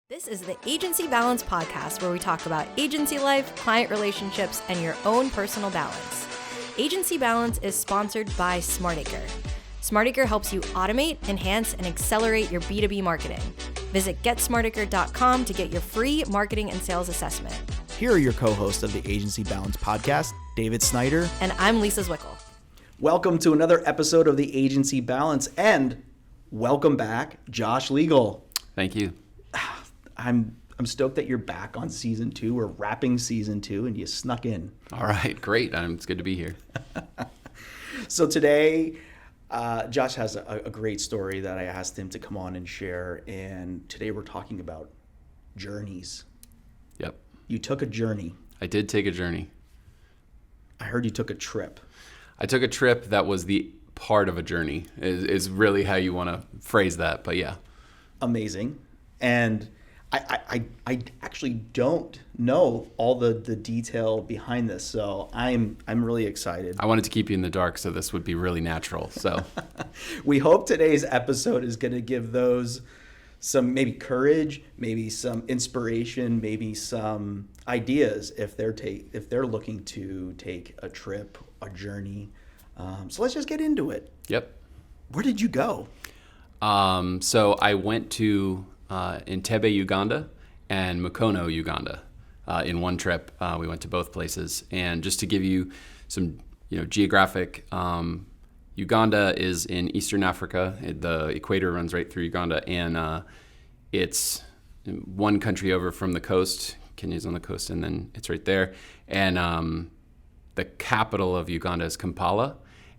This is the Agency Balance Podcast, where we talk about agency life, client relationships, and your own personal balance. Agency Balance is sponsored by SmartAcre. SmartAcre helps you automate, enhance, and accelerate your B2B marketing. Visit GetSmartAcre.com to get your free marketing and sales assessment. Here are your co-hosts of the Agency Balance Podcast, David Snyder. And I'm Lisa Zwickel. Welcome to another episode of the Agency Balance, and welcome back, Josh Liegel. Thank you. I'm stoked that you're back on season 2. We're wrapping season 2, and you snuck in. All right, great. It's good to be here. So today, Josh has a great story that I asked him to come on and share, and today we're talking about journeys. Yep. You took a journey. I did take a journey. I heard you took a trip. I took a trip that was the part of a journey, is really how you want to phrase that, but yeah. Amazing. And I actually don't know all the detail behind this, so I'm really excited. I wanted to keep you in the dark, so this would be really natural. So we hope today's episode is going to give those some maybe courage, maybe some inspiration, maybe some ideas if they're looking to take a trip, a journey. So let's just get into it. Yep. Where did you go? So I went to Entebbe, Uganda, and Mukono, Uganda. In one trip, we went to both places. And just to give you some, geographic, Uganda is in Eastern Africa. The equator runs right through Uganda, and it's one country over from the coast. Kenya's on the coast, and then it's right there. And the capital of Uganda is Kampala,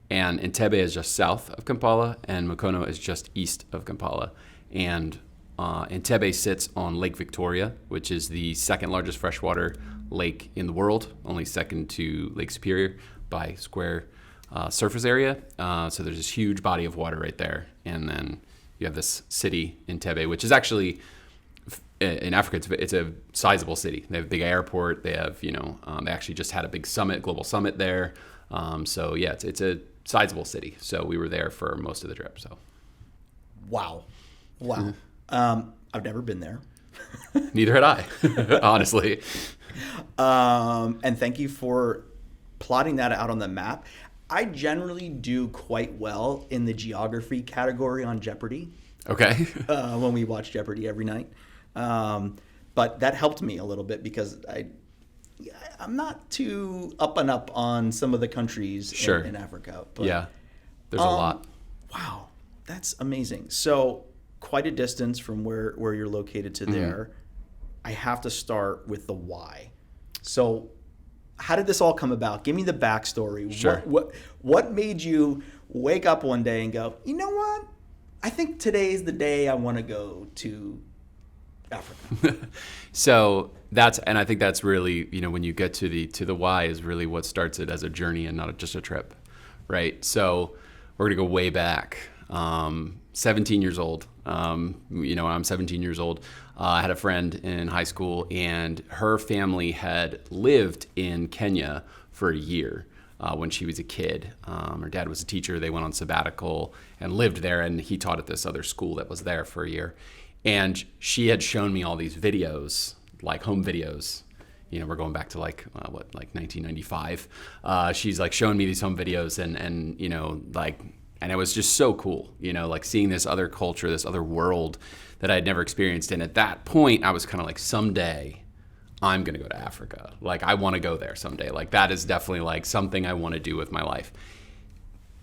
and Entebbe is just south of Kampala, and Mukono is just east of Kampala. And Entebbe sits on Lake Victoria, which is the second largest freshwater lake in the world, only second to Lake Superior by square surface area. So there's this huge body of water right there. And then you have this city, Entebbe, which is actually, in Africa, it's a sizable city. They have a big airport. They have, they actually just had a big summit, global summit there. So yeah, it's a sizable city. So we were there for most of the trip. So, wow. I've never been there. Neither had I, honestly. And thank you for plotting that out on the map. I generally do quite well in the geography category on Jeopardy. Okay. When we watch Jeopardy every night. But that helped me a little bit because I'm not too up and up on some of the countries in Africa. But, yeah, there's a lot. Wow, that's amazing. So quite a distance from where you're located to there. I have to start with the why. So how did this all come about? Give me the backstory. Sure. What made you wake up one day and go, you know what? I think today's the day I want to go to Africa. So I think that's really, when you get to the why is really what starts it as a journey and not just a trip, right? So we're going to go way back. 17 years old. I'm 17 years old. I had a friend in high school, and her family had lived in Kenya for a year when she was a kid. Her dad was a teacher. They went on sabbatical and lived there, and he taught at this other school that was there for a year. And she had shown me all these videos, like home videos. We're going back to like 1995. She's like showing me these home videos, and it was just so cool, like seeing this other culture, this other world that I had never experienced. And at that point, I was kind of like, someday I'm going to go to Africa. Like, I want to go there someday. Like, that is definitely like something I want to do with my life.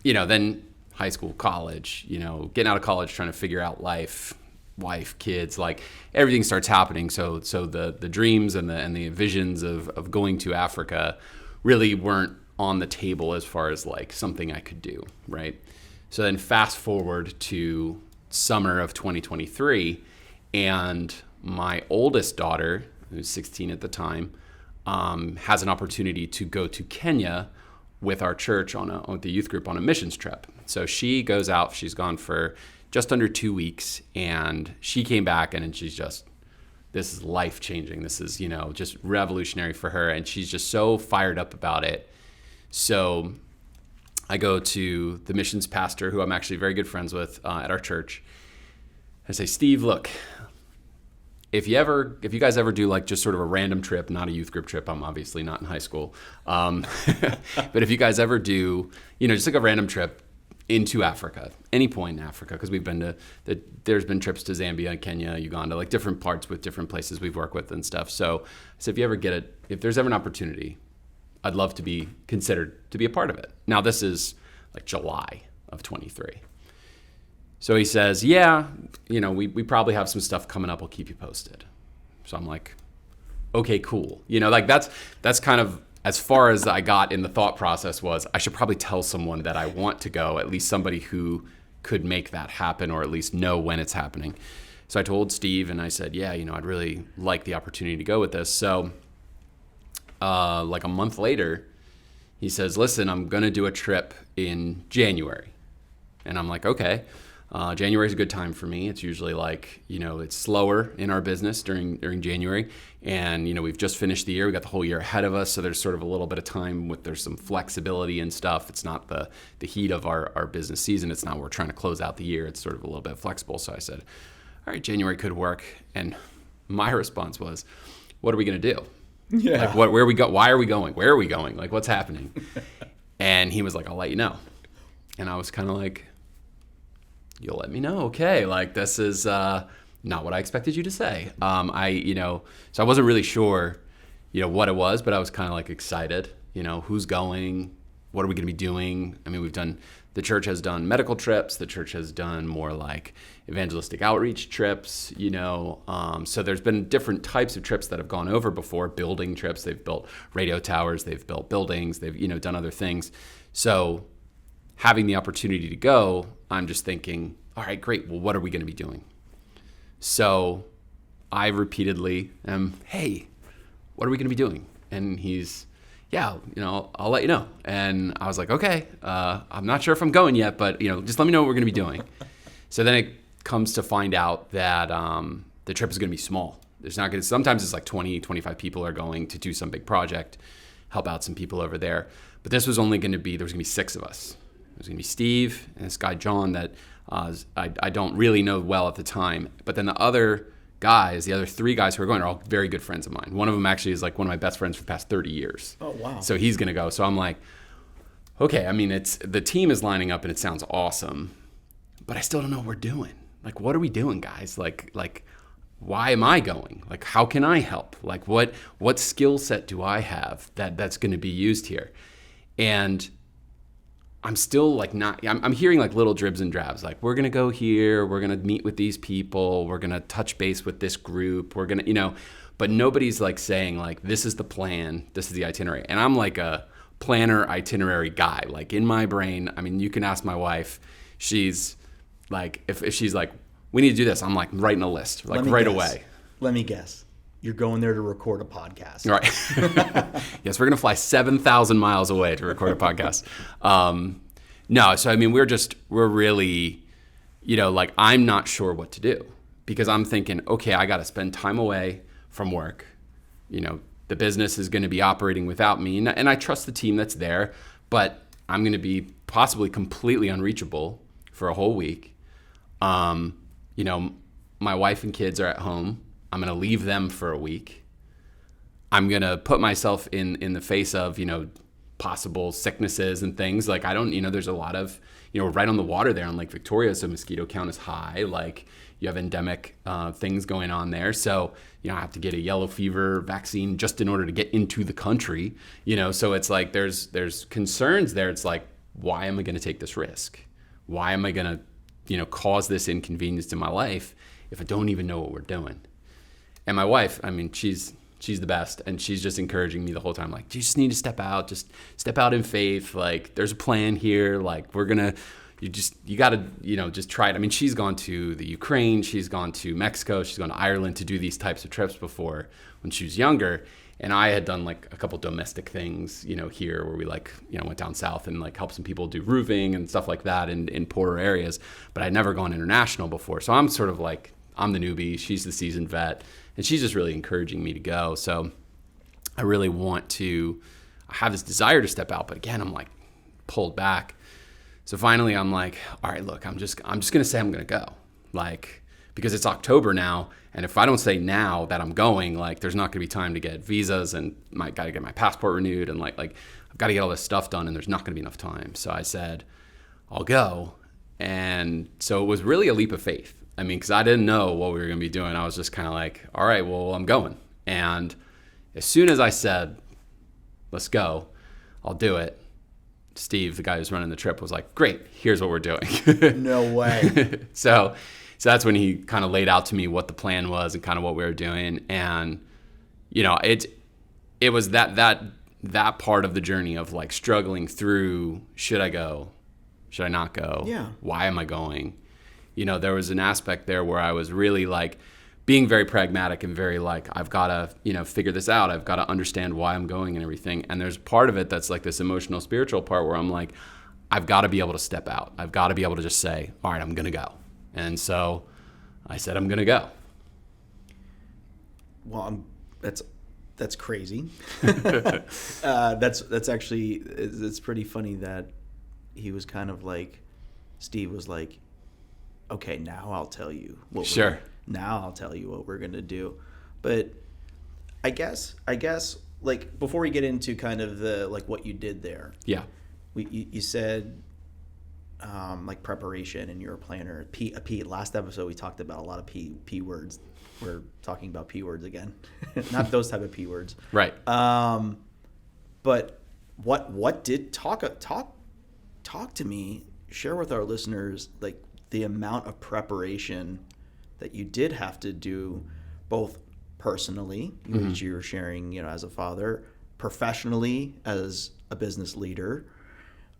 Then high school, college, getting out of college, trying to figure out life, wife, kids, like everything starts happening. So the dreams and the visions of going to Africa really weren't on the table as far as like something I could do, right? So then fast forward to summer of 2023, and my oldest daughter, who's 16 at the time, has an opportunity to go to Kenya with our church with the youth group on a missions trip. So she goes out, she's gone for just under 2 weeks, and she came back and she's just, this is life-changing. This is, just revolutionary for her, and she's just so fired up about it. So I go to the missions pastor, who I'm actually very good friends with at our church. I say, Steve, look, if you guys ever do like just sort of a random trip, not a youth group trip, I'm obviously not in high school, but if you guys ever do, just like a random trip into Africa, any point in Africa, because we've been there's been trips to Zambia, Kenya, Uganda, like different parts with different places we've worked with and stuff. So if there's ever an opportunity, I'd love to be considered to be a part of it. Now this is like July of 23. So he says, yeah, we probably have some stuff coming up. I'll keep you posted. So I'm like, okay, cool. Like that's kind of as far as I got in the thought process was I should probably tell someone that I want to go, at least somebody who could make that happen or at least know when it's happening. So I told Steve and I said, yeah, I'd really like the opportunity to go with this. So like a month later, he says, listen, I'm going to do a trip in January. And I'm like, okay. January is a good time for me. It's usually like, it's slower in our business during January. And, we've just finished the year. We got the whole year ahead of us. So there's sort of a little bit of time there's some flexibility and stuff. It's not the heat of our business season. It's not we're trying to close out the year. It's sort of a little bit flexible. So I said, all right, January could work. And my response was, what are we going to do? Yeah. Like where we go? Why are we going? Where are we going? Like what's happening? And he was like, I'll let you know. And I was kind of like, you'll let me know. Okay. Like this is not what I expected you to say. So I wasn't really sure, what it was, but I was kind of like excited, who's going, what are we going to be doing? I mean, the church has done medical trips. The church has done more like evangelistic outreach trips, so there's been different types of trips that have gone over before, building trips. They've built radio towers, they've built buildings, they've, done other things. So having the opportunity to go, I'm just thinking, all right, great. Well, what are we going to be doing? So I repeatedly am, hey, what are we going to be doing? And he's, yeah, I'll let you know. And I was like, okay, I'm not sure if I'm going yet, but, just let me know what we're going to be doing. So then it comes to find out that the trip is going to be small. Sometimes it's like 20, 25 people are going to do some big project, help out some people over there. But this was there was going to be 6 of us. It was going to be Steve and this guy, John, that I don't really know well at the time. But then the other 3 guys who are going are all very good friends of mine. One of them actually is like one of my best friends for the past 30 years. Oh, wow. So he's going to go. So I'm like, okay, I mean, the team is lining up and it sounds awesome, but I still don't know what we're doing. Like, what are we doing, guys? Like, why am I going? Like, how can I help? Like, what skill set do I have that's going to be used here? And I'm still like I'm hearing like little dribs and drabs. Like, we're going to go here. We're going to meet with these people. We're going to touch base with this group. We're going to, but nobody's like saying like, this is the plan. This is the itinerary. And I'm like a planner itinerary guy. Like in my brain, I mean, you can ask my wife. She's like, if she's like, we need to do this, I'm like writing a list like right away. Let me guess. You're going there to record a podcast. Right. Yes, we're going to fly 7,000 miles away to record a podcast. No, so I mean, we're really, like I'm not sure what to do because I'm thinking, okay, I got to spend time away from work. The business is going to be operating without me. And I trust the team that's there, but I'm going to be possibly completely unreachable for a whole week. My wife and kids are at home. I'm going to leave them for a week. I'm going to put myself in the face of, possible sicknesses and things. Like, I don't, there's a lot of, right on the water there on Lake Victoria, so mosquito count is high. Like, you have endemic things going on there. So, I have to get a yellow fever vaccine just in order to get into the country, so it's like there's concerns there. It's like, why am I going to take this risk? Why am I going to, cause this inconvenience to my life if I don't even know what we're doing? And my wife, I mean, she's the best, and she's just encouraging me the whole time. Like, you just need to step out in faith. Like, there's a plan here. Like, you got to, just try it. I mean, she's gone to the Ukraine, she's gone to Mexico, she's gone to Ireland to do these types of trips before when she was younger. And I had done like a couple domestic things, here where we went down south and like helped some people do roofing and stuff like that in poorer areas. But I'd never gone international before. So I'm sort of like, I'm the newbie, she's the seasoned vet, and she's just really encouraging me to go. So I really I have this desire to step out, but again, I'm like pulled back. So finally I'm like, all right, look, I'm just going to say I'm going to go. Like, because it's October now. And if I don't say now that I'm going, like there's not going to be time to get visas and I got to get my passport renewed. And like I've got to get all this stuff done and there's not going to be enough time. So I said, I'll go. And so it was really a leap of faith. I mean, because I didn't know what we were going to be doing. I was just kind of like, all right, well, I'm going. And as soon as I said, let's go, I'll do it, Steve, the guy who's running the trip, was like, great, here's what we're doing. No way. So that's when he kind of laid out to me what the plan was and kind of what we were doing. And, you know, it was that part of the journey of like struggling through, should I go? Should I not go? Yeah. Why am I going? You know, there was an aspect there where I was really like being very pragmatic and very like, I've got to, you know, figure this out. I've got to understand why I'm going and everything. And there's part of it that's like this emotional, spiritual part where I'm like, I've got to be able to step out. I've got to be able to just say, all right, I'm going to go. And so I said, I'm going to go. Well, that's crazy. That's actually, it's pretty funny that he was kind of like, Steve was like, okay, now I'll tell you what now I'll tell you what we're going to do. But I guess like before we get into kind of the, like what you did there. Yeah. You said like preparation and you're a planner. Last episode we talked about a lot of P words. We're talking about P words again. Not those type of P words. Right. But what did talk to me, share with our listeners like the amount of preparation that you did have to do, both personally, mm-hmm. which you were sharing, you know, as a father, professionally as a business leader,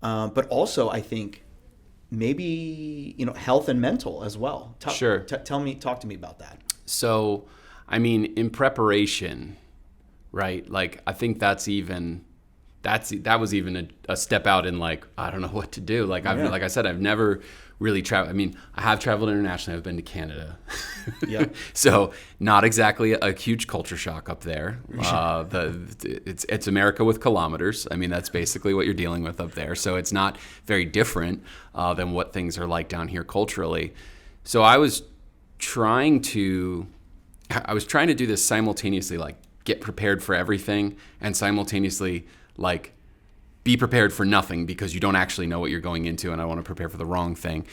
but also I think maybe, you know, health and mental as well. Sure. Talk to me about that. So, I mean, in preparation, right? Like, I think that was even a step out in like, I don't know what to do. Like like I said, I've never really traveled. I mean, I have traveled internationally. I've been to Canada. Yeah. So not exactly a huge culture shock up there. It's America with kilometers. I mean, that's basically what you're dealing with up there. So it's not very different than what things are like down here culturally. So I was trying to do this simultaneously, like get prepared for everything and simultaneously like be prepared for nothing because you don't actually know what you're going into and I want to prepare for the wrong thing.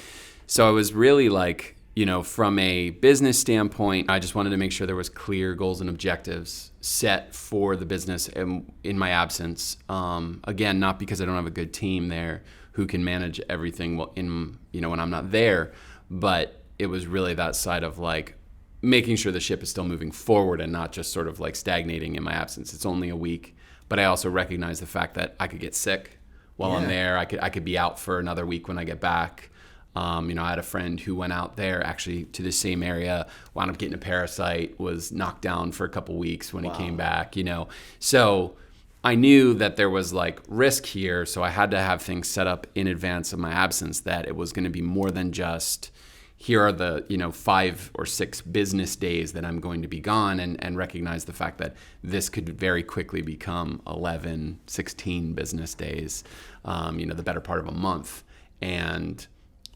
So I was really like, you know, from a business standpoint, I just wanted to make sure there was clear goals and objectives set for the business in my absence. Again, not because I don't have a good team there who can manage everything when I'm not there, but it was really that side of like making sure the ship is still moving forward and not just sort of like stagnating in my absence. It's only a week. But I also recognize the fact that I could get sick while I'm there. I could be out for another week when I get back. You know, I had a friend who went out there actually to the same area, wound up getting a parasite, was knocked down for a couple weeks when he came back, you know. So I knew that there was like risk here. So I had to have things set up in advance of my absence that it was going to be more than just here are the, you know, 5 or 6 business days that I'm going to be gone and recognize the fact that this could very quickly become 11, 16 business days, you know, the better part of a month. And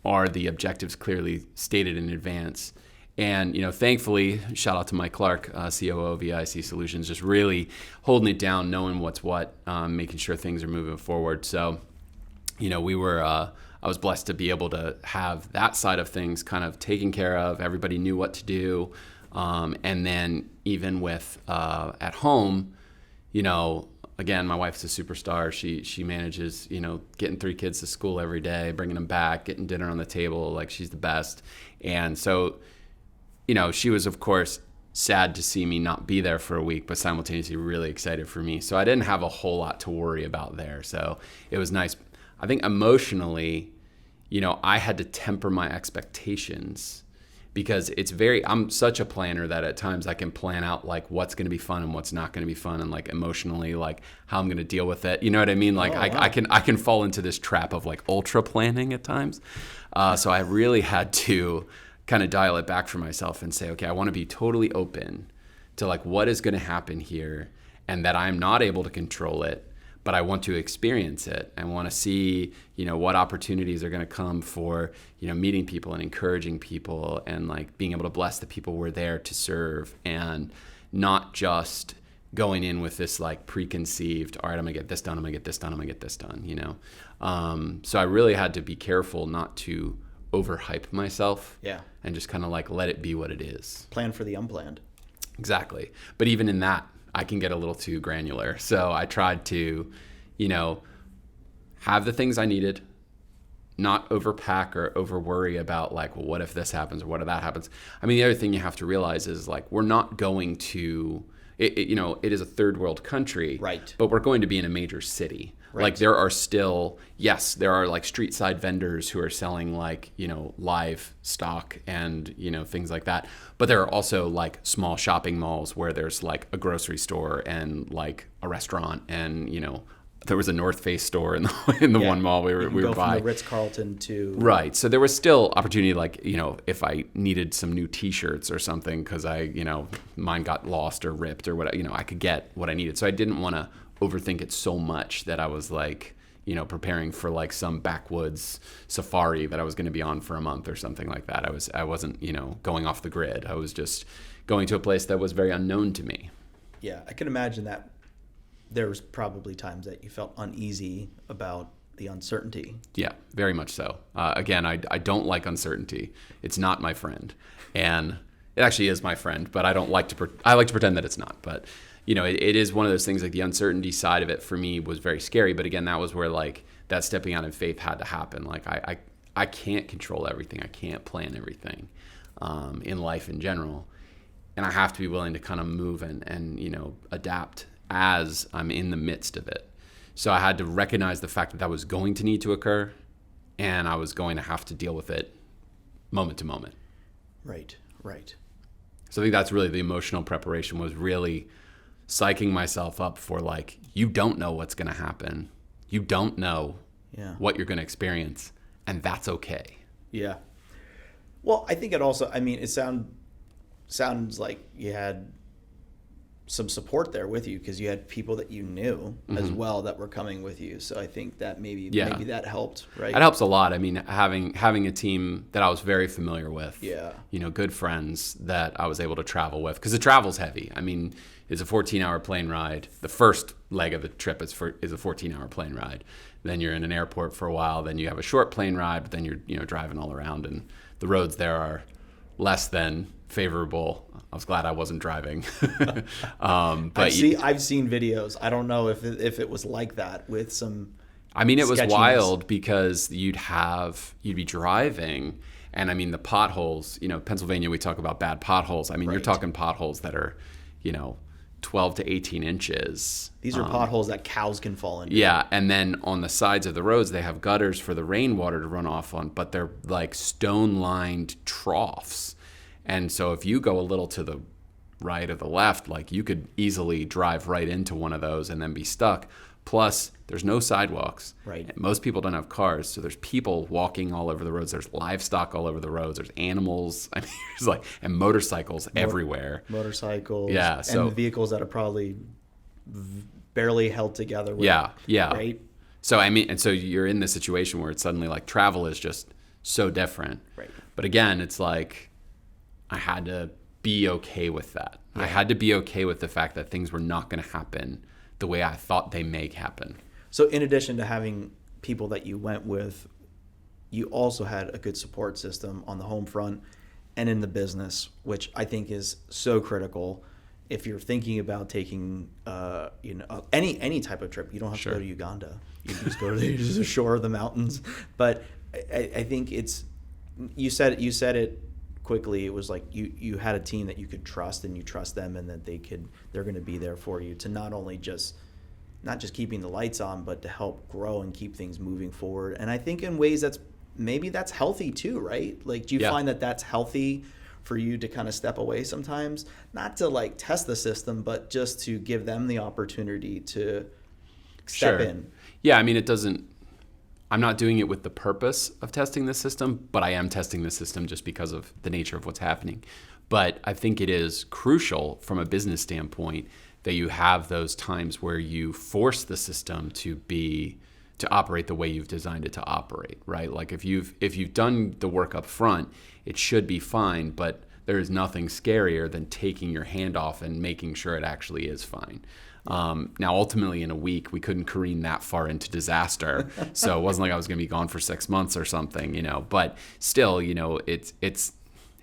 are the objectives clearly stated in advance? And, you know, thankfully, shout out to Mike Clark, COO of EIC Solutions, just really holding it down, knowing what's what, making sure things are moving forward. So, you know, I was blessed to be able to have that side of things kind of taken care of. Everybody knew what to do. And then even with at home, you know, again, my wife's a superstar. She manages, you know, getting 3 kids to school every day, bringing them back, getting dinner on the table. Like, she's the best. And so, you know, she was, of course, sad to see me not be there for a week, but simultaneously really excited for me. So I didn't have a whole lot to worry about there. So it was nice. I think emotionally, you know, I had to temper my expectations because I'm such a planner that at times I can plan out like what's going to be fun and what's not going to be fun and like emotionally like how I'm going to deal with it. You know what I mean? Like I can fall into this trap of like ultra planning at times. So I really had to kind of dial it back for myself and say, okay, I want to be totally open to like what is going to happen here and that I'm not able to control it. but I want to experience it. I want to see, what opportunities are going to come for, meeting people and encouraging people and like being able to bless the people we're there to serve, and not just going in with this like preconceived, all right, I'm gonna get this done, I'm gonna get this done, I'm gonna get this done, So I really had to be careful not to overhype myself. Yeah. And just kind of like let it be what it is. Plan for the unplanned. Exactly. But even in that, I can get a little too granular. So I tried to, have the things I needed, not overpack or over worry about like, well, what if this happens or what if that happens? I mean, the other thing you have to realize is like, we're not going to, it is a third world country, right? But we're going to be in a major city. Right. Like there are still, yes, there are like street side vendors who are selling like, live stock and, things like that. But there are also like small shopping malls where there's like a grocery store and like a restaurant and, there was a North Face store in the one mall we were by. From the Ritz-Carlton to... Right. So there was still opportunity, like, if I needed some new T-shirts or something because mine got lost or ripped or what, I could get what I needed. So I didn't want to overthink it so much that I was like, preparing for like some backwoods safari that I was going to be on for a month or something like that. I wasn't, going off the grid. I was just going to a place that was very unknown to me. Yeah, I can imagine that. There was probably times that you felt uneasy about the uncertainty. Yeah, very much so. Again, I don't like uncertainty. It's not my friend, and it actually is my friend. But I don't like to. I like to pretend that it's not. But it is one of those things. Like the uncertainty side of it for me was very scary. But again, that was where like that stepping out in faith had to happen. Like I can't control everything. I can't plan everything in life in general, and I have to be willing to kind of move and adapt as I'm in the midst of it. So I had to recognize the fact that that was going to need to occur, and I was going to have to deal with it moment to moment. Right. So I think that's really the emotional preparation, was really psyching myself up for like, you don't know what's going to happen. You don't know what you're going to experience, and that's okay. Yeah. Well, I think it also, it sounds like you had some support there with you because you had people that you knew as well that were coming with you. So I think that maybe that helped, right? It helps a lot. Having a team that I was very familiar with, good friends that I was able to travel with, because the travel's heavy. It's a 14-hour plane ride. The first leg of the trip is a 14-hour plane ride. Then you're in an airport for a while. Then you have a short plane ride, but then you're driving all around, and the roads there are less than favorable. I was glad I wasn't driving. But I've seen videos. I don't know if it was like that with some. It was wild because you'd be driving, and the potholes. Pennsylvania, we talk about bad potholes. You're talking potholes that are, 12 to 18 inches. These are potholes that cows can fall into. Yeah, and then on the sides of the roads, they have gutters for the rainwater to run off on, but they're like stone-lined troughs. And so if you go a little to the right or the left, like you could easily drive right into one of those and then be stuck. Plus, there's no sidewalks. Right. Most people don't have cars, so there's people walking all over the roads. There's livestock all over the roads. There's animals. And motorcycles everywhere. Motorcycles. Yeah. And vehicles that are probably barely held together. Yeah. Right. So and so you're in this situation where it's suddenly like travel is just so different. Right. But again, it's like I had to be okay with that. Yeah. I had to be okay with the fact that things were not going to happen the way I thought they may happen. So in addition to having people that you went with, you also had a good support system on the home front and in the business, which I think is so critical. If you're thinking about taking, any type of trip, you don't have to go to Uganda. You can just go to the shore of the mountains. But I think you said it quickly. It was like you had a team that you could trust, and you trust them, and that they're going to be there for you to not just keeping the lights on, but to help grow and keep things moving forward. And I think in ways that's healthy too, right? Like, do you find that that's healthy for you to kind of step away sometimes, not to like test the system, but just to give them the opportunity to step in? Yeah, it doesn't. I'm not doing it with the purpose of testing the system, but I am testing the system just because of the nature of what's happening. But I think it is crucial from a business standpoint that you have those times where you force the system to operate the way you've designed it to operate, right? Like if you've done the work up front, it should be fine, but there is nothing scarier than taking your hand off and making sure it actually is fine. Now, ultimately, in a week, we couldn't careen that far into disaster, so it wasn't like I was going to be gone for 6 months or something, you know. But still, you know, it's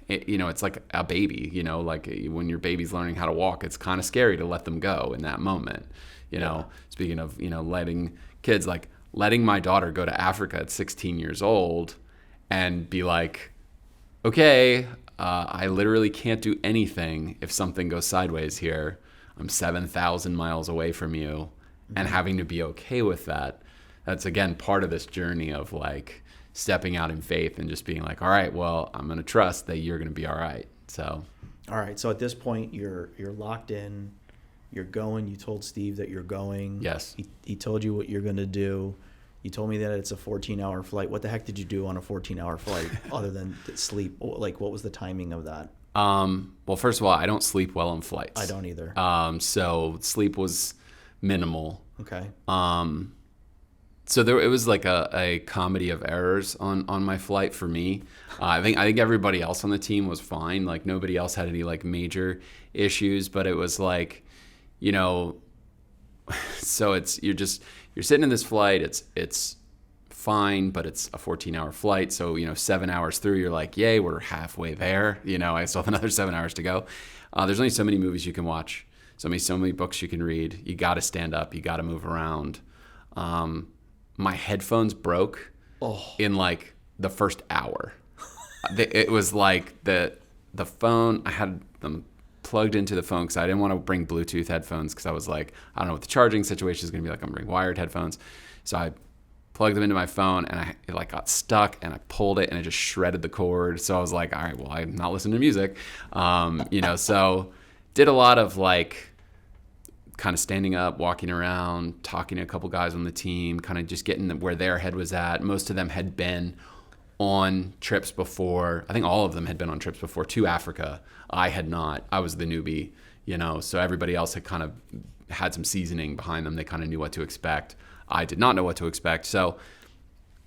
like a baby, you know, like when your baby's learning how to walk, it's kind of scary to let them go in that moment, you know. Speaking of, you know, letting kids, like letting my daughter go to Africa at 16 years old and be like, okay, I literally can't do anything if something goes sideways here. I'm 7,000 miles away from you, and having to be okay with that. That's, again, part of this journey of like stepping out in faith and just being like, all right, well, I'm going to trust that you're going to be all right. So, all right. So at this point, you're locked in. You're going. You told Steve that you're going. Yes. He told you what you're going to do. You told me that it's a 14-hour flight. What the heck did you do on a 14-hour flight other than sleep? Like, what was the timing of that? Well, first of all, I don't sleep well on flights. I don't either. So sleep was minimal. Okay. So it was like a comedy of errors on my flight for me. I think everybody else on the team was fine. Like nobody else had any like major issues, but it was like, you know, so you're sitting in this flight. It's fine, but it's a 14-hour flight. So, you know, 7 hours through, you're like, yay, we're halfway there. You know, I still have another 7 hours to go. There's only so many movies you can watch, so many books you can read. You got to stand up. You got to move around. My headphones broke in like the first hour. It was like the phone, I had them plugged into the phone because I didn't want to bring Bluetooth headphones because I was like, I don't know what the charging situation is going to be like. I'm going to bring wired headphones. So I plugged them into my phone and it like got stuck and I pulled it and it just shredded the cord. So I was like, all right, well, I'm not listening to music. You know, so did a lot of like kind of standing up, walking around, talking to a couple guys on the team, kind of just getting where their head was at. Most of them had been on trips before. I think all of them had been on trips before to Africa. I had not. I was the newbie, you know, so everybody else had kind of had some seasoning behind them. They kind of knew what to expect. I did not know what to expect. So,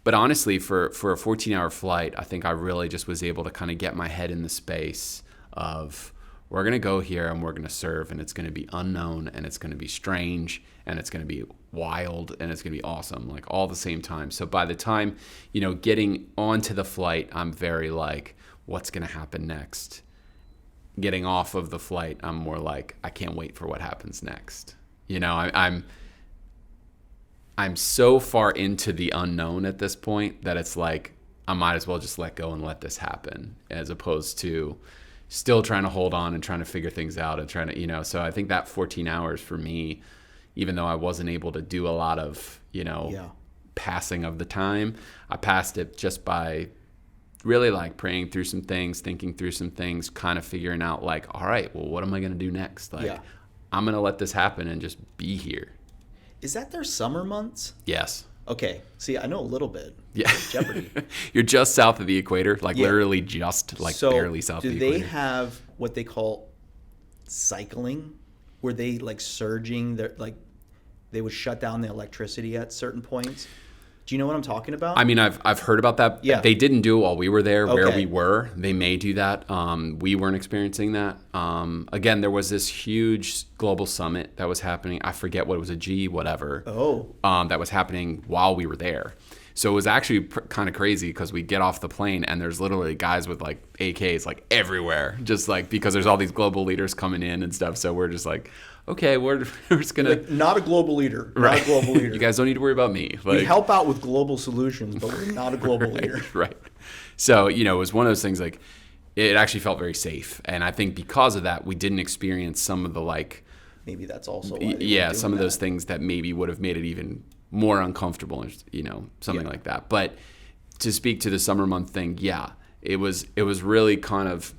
but honestly, for a 14-hour flight, I think I really just was able to kind of get my head in the space of we're going to go here and we're going to serve, and it's going to be unknown and it's going to be strange and it's going to be wild and it's going to be awesome, like all at the same time. So by the time, you know, getting onto the flight, I'm very like, what's going to happen next? Getting off of the flight, I'm more like, I can't wait for what happens next. You know, I'm so far into the unknown at this point that it's like I might as well just let go and let this happen, as opposed to still trying to hold on and trying to figure things out and trying to, you know. So I think that 14 hours for me, even though I wasn't able to do a lot of, you know, passing of the time, I passed it just by really like praying through some things, thinking through some things, kind of figuring out like, all right, well, what am I going to do next? Like, I'm going to let this happen and just be here. Is that their summer months? Yes. Okay. See, I know a little bit. Yeah. Jeopardy. You're just south of the equator, like literally just like so barely south of the equator. Do they have what they call cycling, where they like surging, like they would shut down the electricity at certain points? Do you know what I'm talking about? I mean, I've heard about that. Yeah. They didn't do it while we were there. Where we were, they may do that. We weren't experiencing that. Again, there was this huge global summit that was happening. I forget what it was, a G whatever. That was happening while we were there. So it was actually kind of crazy because we get off the plane and there's literally guys with like AKs like everywhere, just like because there's all these global leaders coming in and stuff. So we're just like, okay, we're just gonna not a global leader, right? Not a global leader. You guys don't need to worry about me. Like, we help out with global solutions, but we're not a global leader, right? So you know, it was one of those things like it actually felt very safe, and I think because of that, we didn't experience some of the like maybe that's also why some of those things that maybe would have made it even more uncomfortable, you know, something like that. But to speak to the summer month thing, it was really kind of.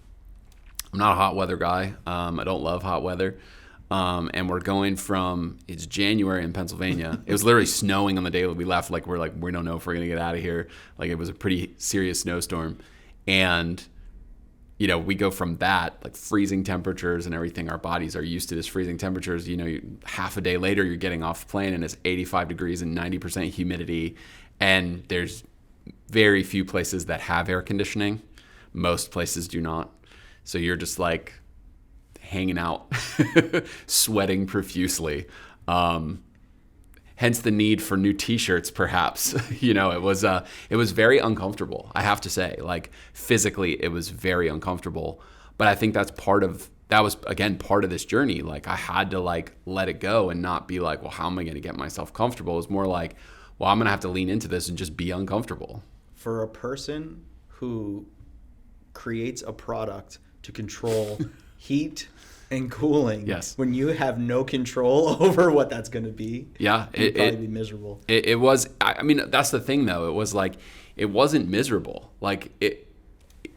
I'm not a hot weather guy. I don't love hot weather. And we're going from, it's January in Pennsylvania. It was literally snowing on the day that we left. Like, we don't know if we're going to get out of here. Like, it was a pretty serious snowstorm. And we go from that, like freezing temperatures and everything. Our bodies are used to this freezing temperatures. Half a day later, you're getting off the plane and it's 85 degrees and 90% humidity. And there's very few places that have air conditioning. Most places do not. So you're just like hanging out, sweating profusely. Hence the need for new T-shirts, perhaps. It was very uncomfortable, I have to say. Like physically, it was very uncomfortable. But I think that was again part of this journey. Like I had to like let it go and not be like, well, how am I going to get myself comfortable? It was more like, well, I'm going to have to lean into this and just be uncomfortable. For a person who creates a product to control heat and cooling, yes, when you have no control over what that's going to be, you'd probably be miserable. It was, I mean, that's the thing though. It was like, it wasn't miserable. Like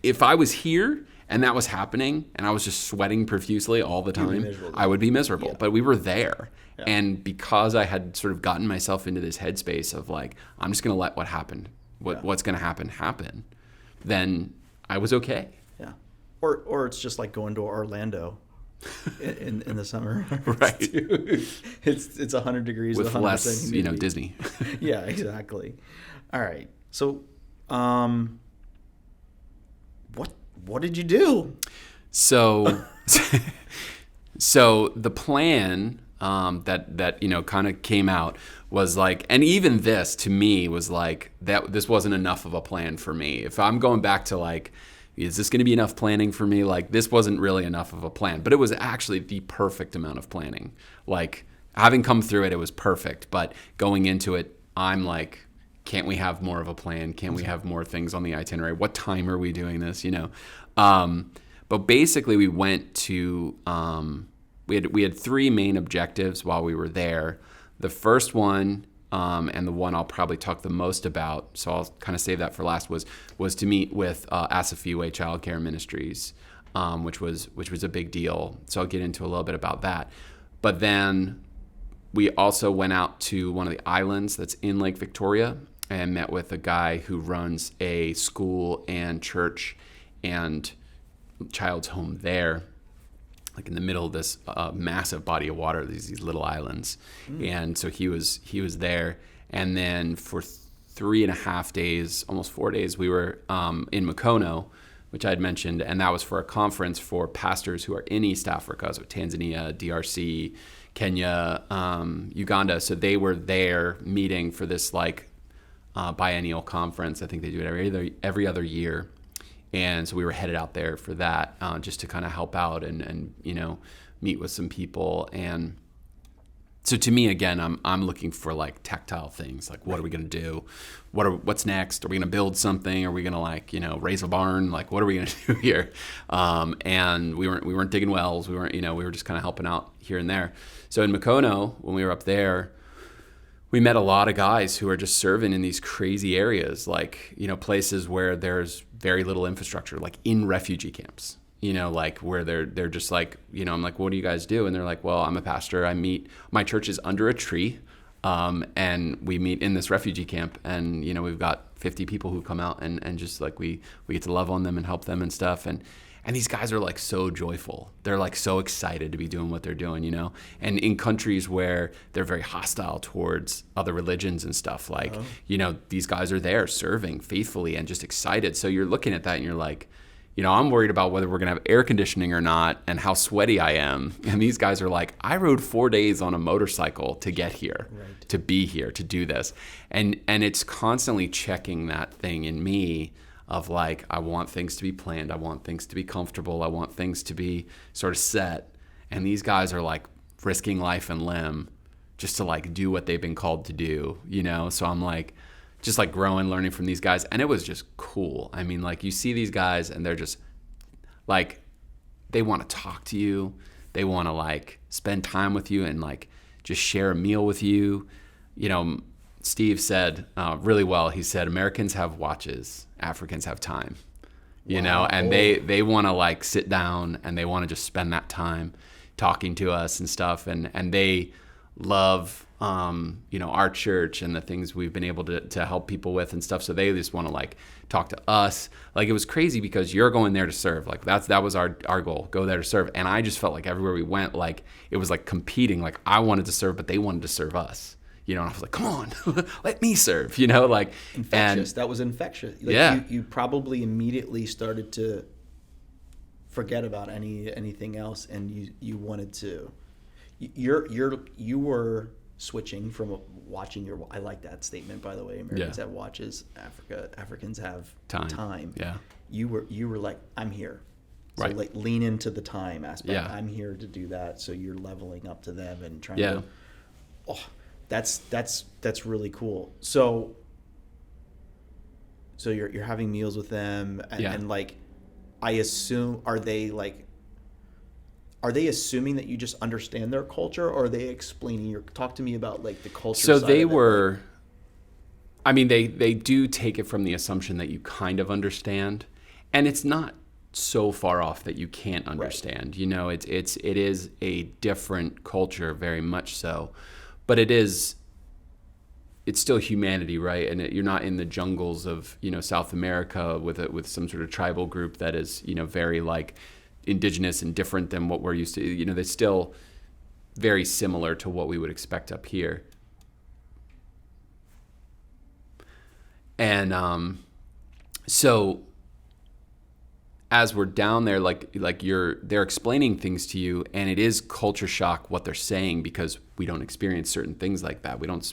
if I was here and that was happening and I was just sweating profusely all the time, I would be miserable. Yeah. But we were there. Yeah. And because I had sort of gotten myself into this headspace of like, I'm just going to let what's going to happen, then I was okay. Yeah. Or it's just like going to Orlando in the summer. Right. It's 100 degrees with less, Disney. Yeah, exactly. All right. So, what did you do? So the plan that kind of came out was like, and even this to me was like that this wasn't enough of a plan for me. If I'm going back to like, is this going to be enough planning for me? Like this wasn't really enough of a plan, but it was actually the perfect amount of planning. Like having come through it, it was perfect. But going into it, I'm like, can't we have more of a plan? Can't we have more things on the itinerary? What time are we doing this? But basically we went to, we had three main objectives while we were there. The first one, and the one I'll probably talk the most about, so I'll kind of save that for last, was to meet with Asafiwe Child Care Ministries, which was a big deal. So I'll get into a little bit about that. But then we also went out to one of the islands that's in Lake Victoria and met with a guy who runs a school and church and child's home there, like in the middle of this massive body of water, these little islands. And so he was there. And then for 3.5 days, almost 4 days, we were in Mukono, which I had mentioned, and that was for a conference for pastors who are in East Africa, so Tanzania, DRC, Kenya, Uganda. So they were there meeting for this like biennial conference. I think they do it every other year. And so we were headed out there for that, just to kind of help out and meet with some people. And so to me, again, I'm looking for like tactile things. Like, what are we going to do? What's next? Are we going to build something? Are we going to like, raise a barn? Like, what are we going to do here? And we weren't digging wells. We were just kind of helping out here and there. So in Mukono, when we were up there, we met a lot of guys who are just serving in these crazy areas, like, places where there's very little infrastructure, like in refugee camps, like where they're just like, I'm like, what do you guys do? And they're like, well, I'm a pastor. My church is under a tree. And we meet in this refugee camp, and, we've got 50 people who come out and just like, we get to love on them and help them and stuff. And these guys are like so joyful. They're like so excited to be doing what they're doing, And in countries where they're very hostile towards other religions and stuff, like, these guys are there serving faithfully and just excited. So you're looking at that and you're like, I'm worried about whether we're going to have air conditioning or not and how sweaty I am. And these guys are like, I rode 4 days on a motorcycle to get here, right, to be here, to do this. And it's constantly checking that thing in me of like, I want things to be planned. I want things to be comfortable. I want things to be sort of set. And these guys are like risking life and limb just to like do what they've been called to do, So I'm like, just like growing, learning from these guys. And it was just cool. I mean, like you see these guys and they're just like, they want to talk to you. They want to like spend time with you and like just share a meal with you. Steve said really well, he said, Americans have watches, Africans have time, and they want to like sit down and they want to just spend that time talking to us and stuff. And they love, our church and the things we've been able to help people with and stuff. So they just want to like talk to us. Like it was crazy because you're going there to serve. Like that was our goal, go there to serve. And I just felt like everywhere we went, like it was like competing. Like I wanted to serve, but they wanted to serve us. And I was like, come on, let me serve, like. Infectious. That was infectious. Like yeah. You probably immediately started to forget about anything else, and you wanted to. You were switching from watching your. I like that statement, by the way. Americans have watches. Africans have time. Yeah. You were like, I'm here. So right. like lean into the time aspect. Yeah. I'm here to do that. So you're leveling up to them and trying yeah. to. Oh, that's really cool. So you're having meals with them, and like, I assume are they assuming that you just understand their culture, or are they explaining talk to me about like the culture? So side they of it, were. I mean, they do take it from the assumption that you kind of understand, and it's not so far off that you can't understand. Right. It is a different culture, very much so. But it's still humanity, right? And you're not in the jungles of, South America with some sort of tribal group that is, very like indigenous and different than what we're used to. They're still very similar to what we would expect up here. And so as we're down there, they're explaining things to you, and it is culture shock what they're saying, because we don't experience certain things like that. We don't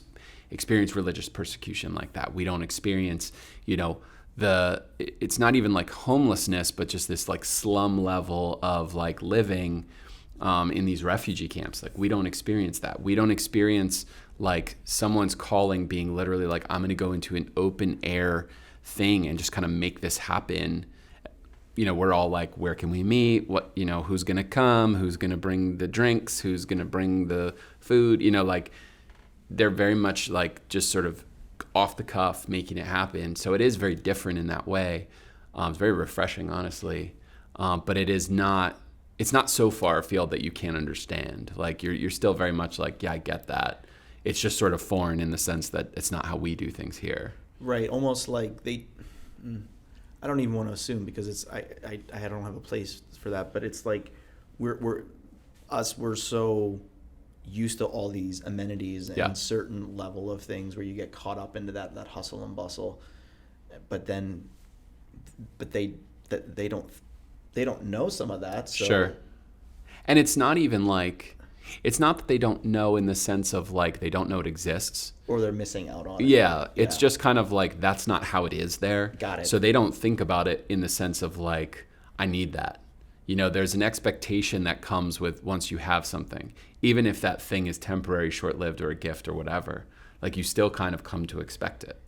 experience religious persecution like that. We don't experience, it's not even like homelessness, but just this like slum level of like living in these refugee camps. Like we don't experience that. We don't experience like someone's calling being literally like, I'm going to go into an open air thing and just kind of make this happen. We're all like, where can we meet? What, who's going to come? Who's going to bring the drinks? Who's going to bring the food? Like they're very much like just sort of off the cuff making it happen. So it is very different in that way. It's very refreshing, honestly. But it's not so far afield that you can't understand. Like you're still very much like, yeah, I get that. It's just sort of foreign in the sense that it's not how we do things here. Right. Almost like I don't even want to assume, because I don't have a place for that, but it's like we're so used to all these amenities and certain level of things where you get caught up into that hustle and bustle, but they don't know some of that. So. Sure. And it's not even like, it's not that they don't know in the sense of like they don't know it exists. Or they're missing out on it. Yeah, it's just kind of like that's not how it is there. Got it. So they don't think about it in the sense of like, I need that. There's an expectation that comes with once you have something, even if that thing is temporary, short-lived, or a gift or whatever, like you still kind of come to expect it.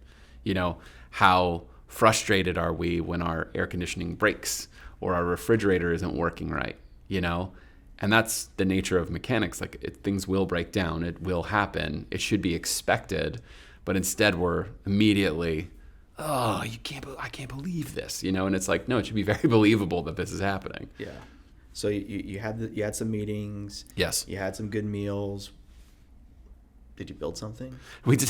How frustrated are we when our air conditioning breaks or our refrigerator isn't working right, And that's the nature of mechanics. Like things will break down. It will happen. It should be expected. But instead we're immediately, I can't believe this, And it's like, no, it should be very believable that this is happening. Yeah. So you had some meetings. Yes. You had some good meals. Did you build something? We did.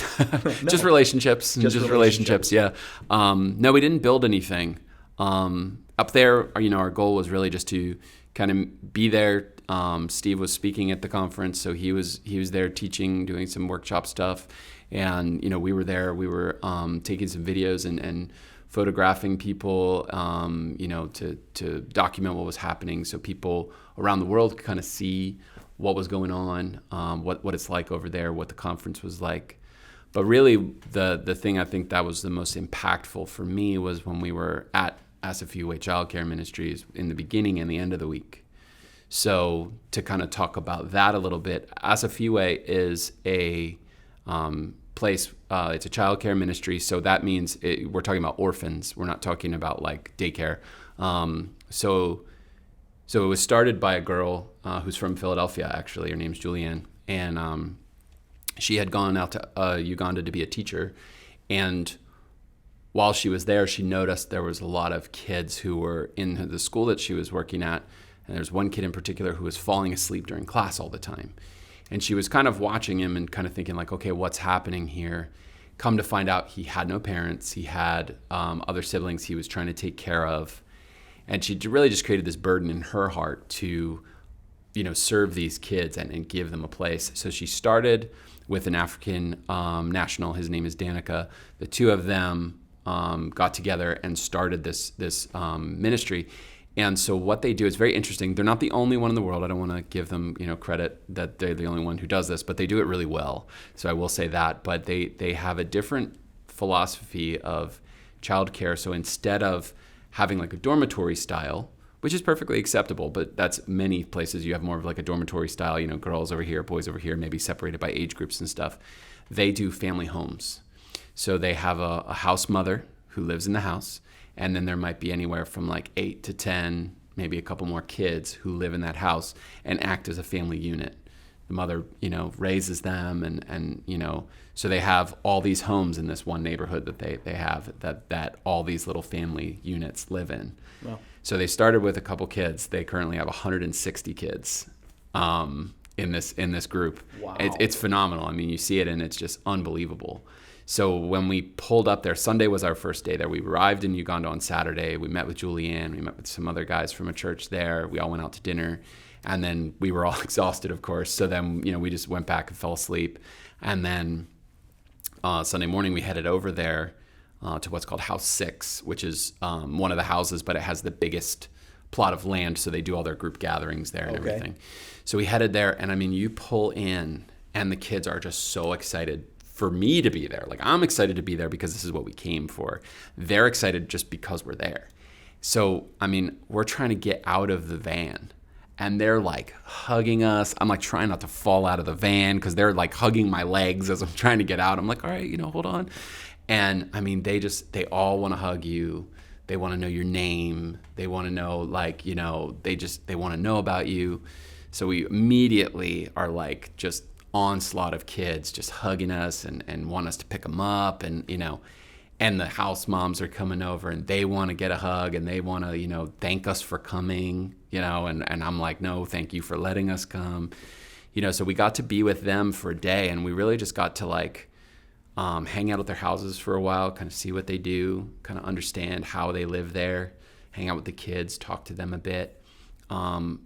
Just relationships. Just relationships. Yeah. No, we didn't build anything. Up there, our goal was really just to kind of be there. Steve was speaking at the conference, so he was there teaching, doing some workshop stuff, and we were there. We were taking some videos and photographing people, to document what was happening, so people around the world could kind of see what was going on, what it's like over there, what the conference was like. But really, the thing I think that was the most impactful for me was when we were at Asafua Childcare Ministries in the beginning and the end of the week. So to kind of talk about that a little bit, Asafua is a place, it's a childcare ministry, so that means we're talking about orphans. We're not talking about like daycare. So it was started by a girl who's from Philadelphia, actually. Her name's Julianne, and she had gone out to Uganda to be a teacher, and while she was there, she noticed there was a lot of kids who were in the school that she was working at, and there's one kid in particular who was falling asleep during class all the time. And she was kind of watching him and kind of thinking like, okay, what's happening here? Come to find out, he had no parents. He had other siblings he was trying to take care of. And she really just created this burden in her heart to, serve these kids and give them a place. So she started with an African national. His name is Danica. The two of them got together and started this ministry. And so what they do is very interesting. They're not the only one in the world. I don't want to give them, credit that they're the only one who does this, but they do it really well. So I will say that. But they have a different philosophy of childcare. So instead of having like a dormitory style, which is perfectly acceptable, but that's many places you have more of like a dormitory style, girls over here, boys over here, maybe separated by age groups and stuff. They do family homes. So they have a house mother who lives in the house. And then there might be anywhere from like 8 to 10, maybe a couple more kids who live in that house and act as a family unit. The mother, raises them and so they have all these homes in this one neighborhood that they have that all these little family units live in. Wow. So they started with a couple kids. They currently have 160 kids in this group. Wow. It's phenomenal. I mean, you see it and it's just unbelievable. So when we pulled up there, Sunday was our first day there. We arrived in Uganda on Saturday. We met with Julianne. We met with some other guys from a church there. We all went out to dinner. And then we were all exhausted, of course. So then, we just went back and fell asleep. And then Sunday morning, we headed over there to what's called House 6, which is one of the houses, but it has the biggest plot of land. So they do all their group gatherings there and everything. So we headed there. And I mean, you pull in and the kids are just so excited for me to be there. Like, I'm excited to be there because this is what we came for. They're excited just because we're there. So, I mean, we're trying to get out of the van and they're like hugging us. I'm like trying not to fall out of the van because they're like hugging my legs as I'm trying to get out. I'm like, all right, hold on. And I mean, they all want to hug you. They want to know your name. They want to know they want to know about you. So we immediately are like just onslaught of kids just hugging us and want us to pick them up and the house moms are coming over and they want to get a hug and they want to thank us for coming and I'm like, no, thank you for letting us come. So we got to be with them for a day and we really just got to like hang out at their houses for a while, kind of see what they do, kind of understand how they live there, hang out with the kids, talk to them a bit.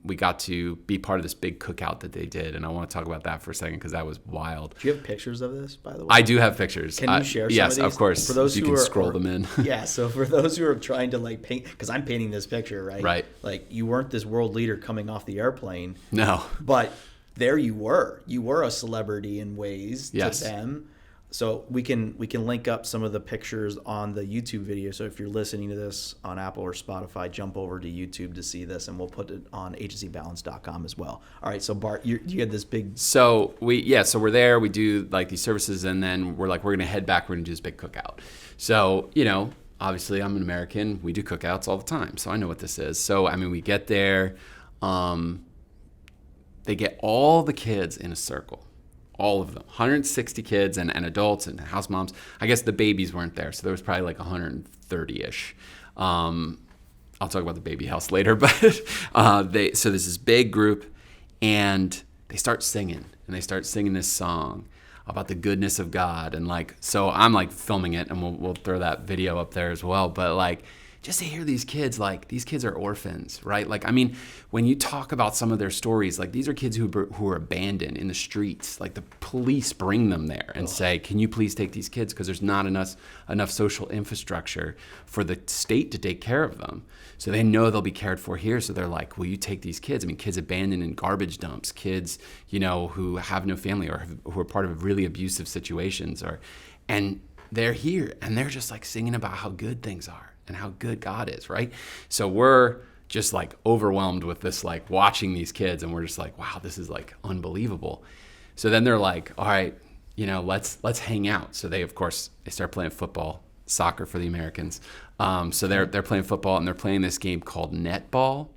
We got to be part of this big cookout that they did, and I want to talk about that for a second because that was wild. Do you have pictures of this, by the way? I do have pictures. Can you share some yes, of these? of course. For those you who can are, scroll them in. Yeah, so for those who are trying to like paint, because I'm painting this picture, right? Right. Like, you weren't this world leader coming off the airplane. No. But there you were. You were a celebrity in ways to them. So we can link up some of the pictures on the YouTube video. So if you're listening to this on Apple or Spotify, jump over to YouTube to see this, and we'll put it on agencybalance.com as well. All right, so Bart, you had this big. So we're there. We do like these services, and then we're gonna head back. We're gonna do this big cookout. So obviously I'm an American. We do cookouts all the time, so I know what this is. So I mean, we get there. They get all the kids in a circle. All of them, 160 kids and adults and house moms. I guess the babies weren't there, so there was probably like 130-ish. I'll talk about the baby house later, but so there's this big group, and they start singing, this song about the goodness of God, and so I'm like filming it, and we'll throw that video up there as well. But just to hear these kids are orphans, right? I mean, when you talk about some of their stories, these are kids who are abandoned in the streets. The police bring them there and say, can you please take these kids? Because there's not enough social infrastructure for the state to take care of them. So they know they'll be cared for here. So they're like, will you take these kids? I mean, kids abandoned in garbage dumps, kids, who have no family or who are part of really abusive situations, and they're here and they're just singing about how good things are and how good God is, right? So we're just overwhelmed with this, watching these kids, and we're just wow, this is unbelievable. So then they're like, all right, let's hang out. So they start playing football, soccer for the Americans. So they're playing football, and they're playing this game called netball,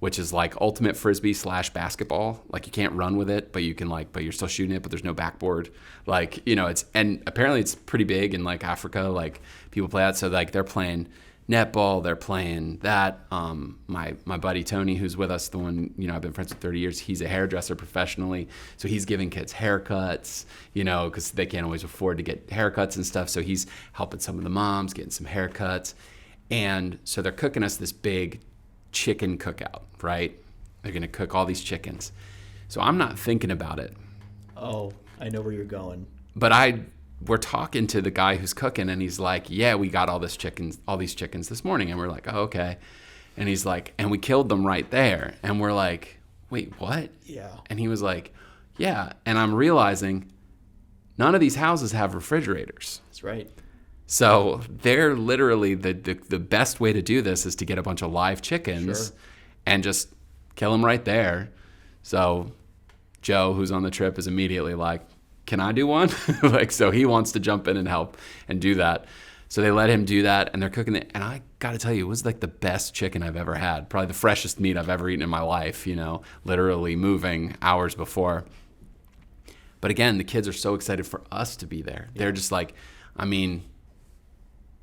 which is ultimate frisbee / basketball. You can't run with it, but you can but you're still shooting it, but there's no backboard. And apparently it's pretty big in Africa. People play that. So they're playing netball, they're playing that. My buddy Tony, who's with us, the one, I've been friends with 30 years, he's a hairdresser professionally. So he's giving kids haircuts, because they can't always afford to get haircuts and stuff. So he's helping some of the moms getting some haircuts. And so they're cooking us this big chicken cookout, right? They're going to cook all these chickens. So I'm not thinking about it. Oh, I know where you're going. But we're talking to the guy who's cooking, and he's like, yeah, we got all these chickens this morning. And we're like, oh, okay. And he's like, and we killed them right there. And we're like, wait, what? Yeah. And he was like, yeah. And I'm realizing none of these houses have refrigerators. That's right. So they're literally the best way to do this is to get a bunch of live chickens and just kill them right there. So Joe, who's on the trip, is immediately like, can I do one? So he wants to jump in and help and do that. So they let him do that, and they're cooking it. And I got to tell you, it was like the best chicken I've ever had. Probably the freshest meat I've ever eaten in my life, literally moving hours before. But again, the kids are so excited for us to be there. Yeah. They're just like,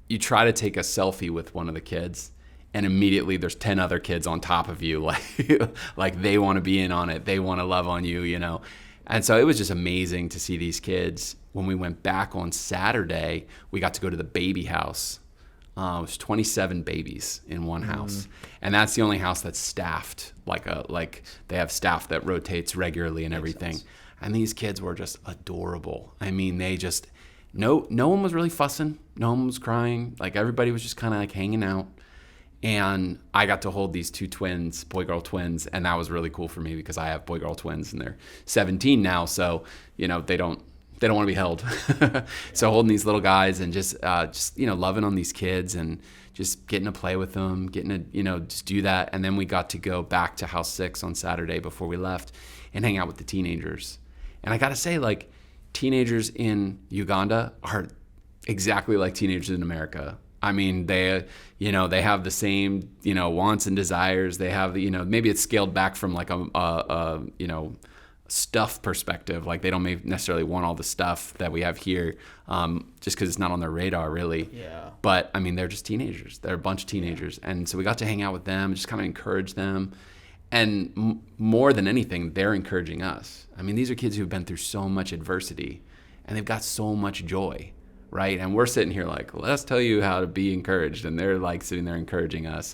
you try to take a selfie with one of the kids, and immediately there's 10 other kids on top of you. Like they want to be in on it. They want to love on you, And so it was just amazing to see these kids. When we went back on Saturday, we got to go to the baby house. It was 27 babies in one house. And that's the only house that's staffed. Like they have staff that rotates regularly and everything. Makes sense. And these kids were just adorable. They just, no one was really fussing. No one was crying. Like everybody was just kind of like hanging out. And I got to hold these two twins, boy-girl twins, and that was really cool for me because I have boy-girl twins and they're 17 now, so they don't want to be held. So holding these little guys and just loving on these kids and just getting to play with them, getting to just do that. And then we got to go back to House 6 on Saturday before we left and hang out with the teenagers. And I got to say, like, teenagers in Uganda are exactly like teenagers in America. They have the same, wants and desires. They have, maybe it's scaled back from like a stuff perspective. Like they don't necessarily want all the stuff that we have here, just because it's not on their radar really. Yeah. But they're just teenagers. They're a bunch of teenagers. And so we got to hang out with them, just kind of encourage them. And more than anything, they're encouraging us. These are kids who've been through so much adversity and they've got so much joy. Right. And we're sitting here like, let's tell you how to be encouraged. And they're like sitting there encouraging us.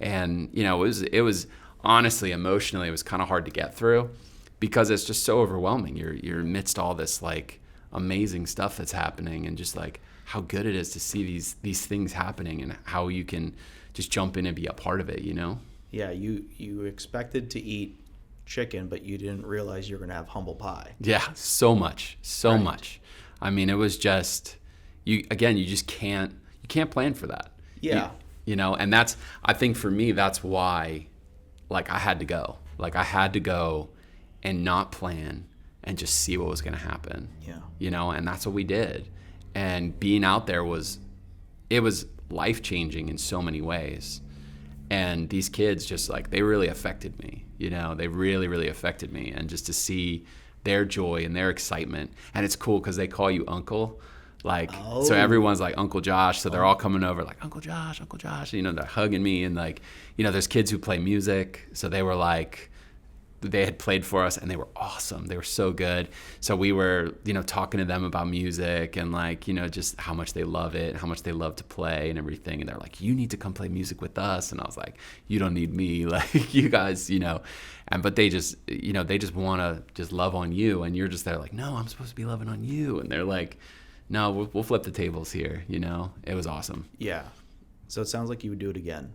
And it was honestly, emotionally, it was kind of hard to get through because it's just so overwhelming. You're amidst all this like amazing stuff that's happening and just like how good it is to see these things happening and how you can just jump in and be a part of it, Yeah. You expected to eat chicken, but you didn't realize you were going to have humble pie. Yeah. So much. It was just... You just can't plan for that. Yeah. And I think for me, that's why, like, I had to go. Like, I had to go and not plan and just see what was going to happen. Yeah. And that's what we did. And being out there was life-changing in so many ways. And these kids just, like, they really affected me. They really, really affected me. And just to see their joy and their excitement. And it's cool because they call you uncle. So everyone's like Uncle Josh, so they're all coming over like Uncle Josh, they're hugging me and like, there's kids who play music, so they were like, they had played for us and they were awesome. They were so good. So we were, talking to them about music and like, just how much they love it, how much they love to play and everything. And they're like, you need to come play music with us. And I was like, you don't need me, like you guys, but they just, they just want to just love on you. And you're just there like, no, I'm supposed to be loving on you. And they're like, no, we'll flip the tables here, It was awesome. Yeah. So it sounds like you would do it again.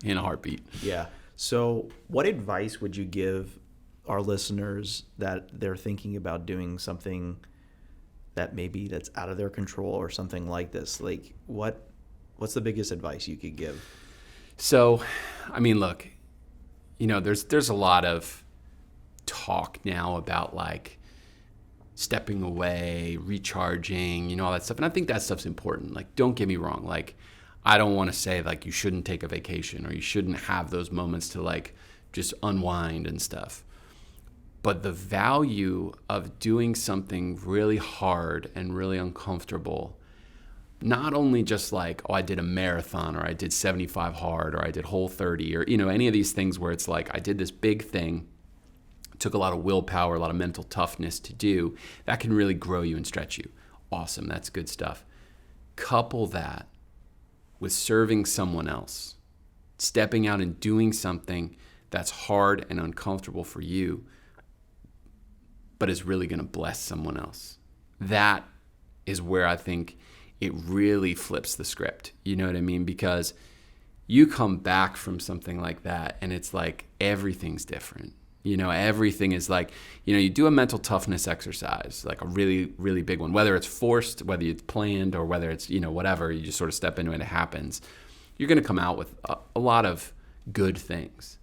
In a heartbeat. Yeah. So what advice would you give our listeners that they're thinking about doing something that maybe that's out of their control or something like this? Like what's the biggest advice you could give? So, look, there's a lot of talk now about like stepping away, recharging, all that stuff. And I think that stuff's important. Like, don't get me wrong. Like, I don't want to say like you shouldn't take a vacation or you shouldn't have those moments to like just unwind and stuff. But the value of doing something really hard and really uncomfortable not only just like, oh, I did a marathon, or I did 75 hard, or I did Whole 30, or, any of these things where it's like, I did this big thing, took a lot of willpower, a lot of mental toughness to do, that can really grow you and stretch you. Awesome, that's good stuff. Couple that with serving someone else, stepping out and doing something that's hard and uncomfortable for you, but is really going to bless someone else. That is where I think it really flips the script. You know what I mean? Because you come back from something like that and it's like everything's different. Everything is like, you do a mental toughness exercise, like a really, really big one, whether it's forced, whether it's planned, or whether it's, whatever, you just sort of step into it and it happens. You're going to come out with a lot of good things.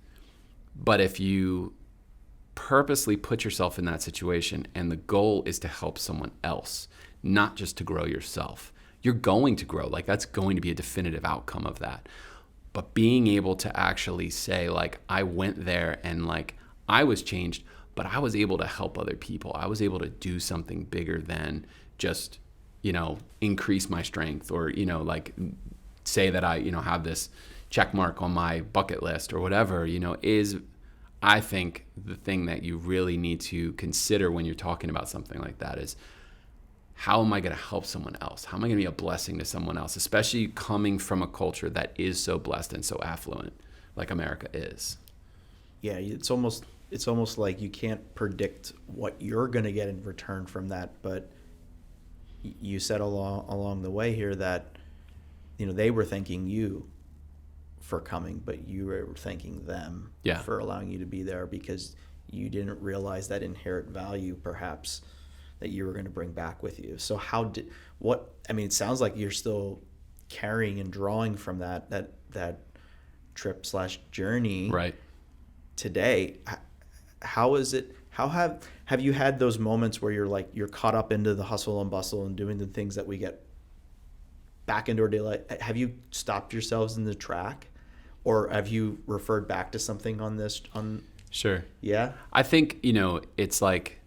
But if you purposely put yourself in that situation and the goal is to help someone else, not just to grow yourself, you're going to grow. Like, that's going to be a definitive outcome of that. But being able to actually say, like, I went there and like, I was changed, but I was able to help other people. I was able to do something bigger than just, increase my strength, or, like say that I, have this check mark on my bucket list or whatever, is, I think, the thing that you really need to consider when you're talking about something like that is, how am I going to help someone else? How am I going to be a blessing to someone else, especially coming from a culture that is so blessed and so affluent like America is? Yeah, it's almost like you can't predict what you're going to get in return from that. But you said along the way here that, they were thanking you for coming, but you were thanking them for allowing you to be there, because you didn't realize that inherent value perhaps that you were going to bring back with you. So it sounds like you're still carrying and drawing from that trip / journey right today. How is it? How have you had those moments where you're caught up into the hustle and bustle and doing the things that we get back into our daily life? Have you stopped yourselves in the track, or have you referred back to something on this? Sure. Yeah. I think, it's like,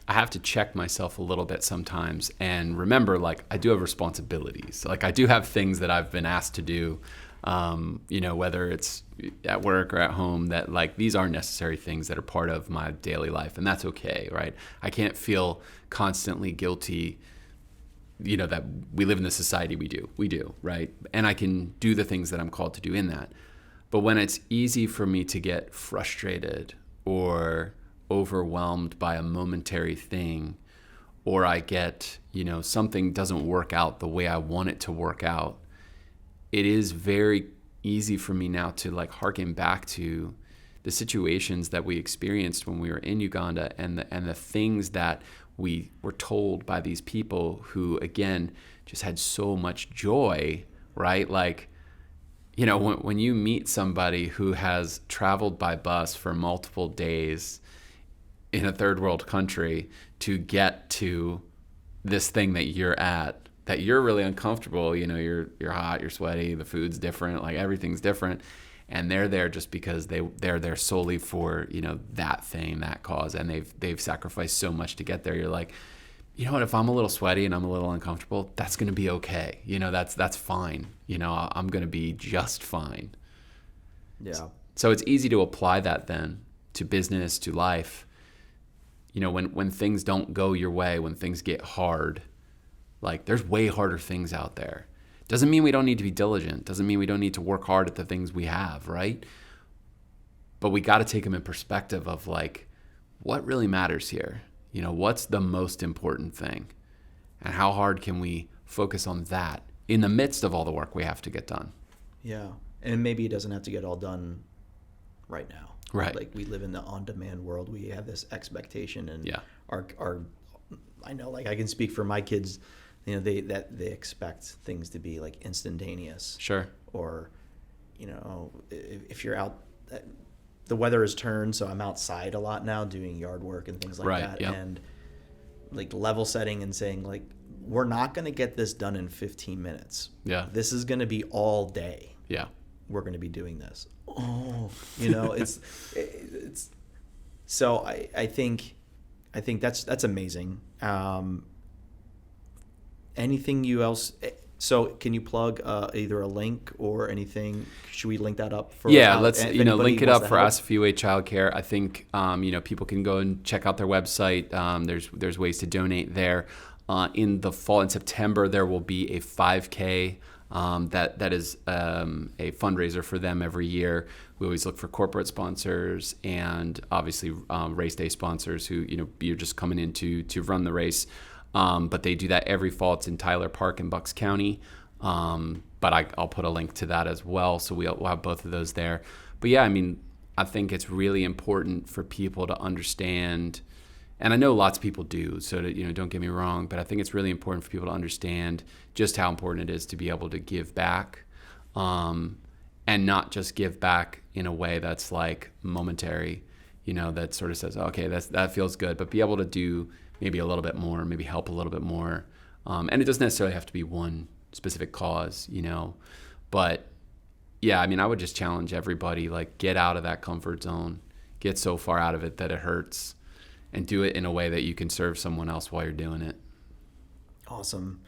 I have to check myself a little bit sometimes and remember, like, I do have responsibilities. Like, I do have things that I've been asked to do, whether it's at work or at home, that like, these are necessary things that are part of my daily life, and that's okay, right? I can't feel constantly guilty, that we live in the society we do, right? And I can do the things that I'm called to do in that. But when it's easy for me to get frustrated or overwhelmed by a momentary thing, or I get, something doesn't work out the way I want it to work out, it is very easy for me now to like harken back to the situations that we experienced when we were in Uganda, and the things that we were told by these people who, again, just had so much joy, right? Like, when you meet somebody who has traveled by bus for multiple days in a third world country to get to this thing that you're at, that you're really uncomfortable, you're hot, you're sweaty, the food's different, like everything's different, and they're there just because they're there solely for, that thing, that cause, and they've sacrificed so much to get there. You're like, you know what, if I'm a little sweaty and I'm a little uncomfortable, that's going to be okay. That's fine. I'm going to be just fine. Yeah. So it's easy to apply that then to business, to life. When things don't go your way, when things get hard, like, there's way harder things out there. Doesn't mean we don't need to be diligent. Doesn't mean we don't need to work hard at the things we have, right? But we got to take them in perspective of like, what really matters here? What's the most important thing? And how hard can we focus on that in the midst of all the work we have to get done? Yeah. And maybe it doesn't have to get all done right now. Right. Like, we live in the on-demand world. We have this expectation, and our I know, like, I can speak for my kids, they expect things to be like instantaneous. Sure. Or, if you're out, the weather has turned, so I'm outside a lot now doing yard work and things like that. Yep. And like level setting and saying, like, we're not going to get this done in 15 minutes. Yeah. This is going to be all day. Yeah. We're going to be doing this. It's so I think that's amazing. Anything So can you plug either a link or anything? Should we link that up for? Yeah, let's link it up for help? Ask If You Ate Childcare. I think people can go and check out their website. There's ways to donate there. In the fall, in September, there will be a 5K that is a fundraiser for them every year. We always look for corporate sponsors and obviously race day sponsors who you're just coming in to run the race. But they do that every fall. It's in Tyler Park in Bucks County. But I'll put a link to that as well. So we'll have both of those there. But yeah, I think it's really important for people to understand, and I know lots of people do, so don't get me wrong, but I think it's really important for people to understand just how important it is to be able to give back, and not just give back in a way that's like momentary, that sort of says, okay, that feels good, but be able to do maybe a little bit more, maybe help a little bit more. And it doesn't necessarily have to be one specific cause, but yeah, I would just challenge everybody, like, get out of that comfort zone, get so far out of it that it hurts, and do it in a way that you can serve someone else while you're doing it. Awesome.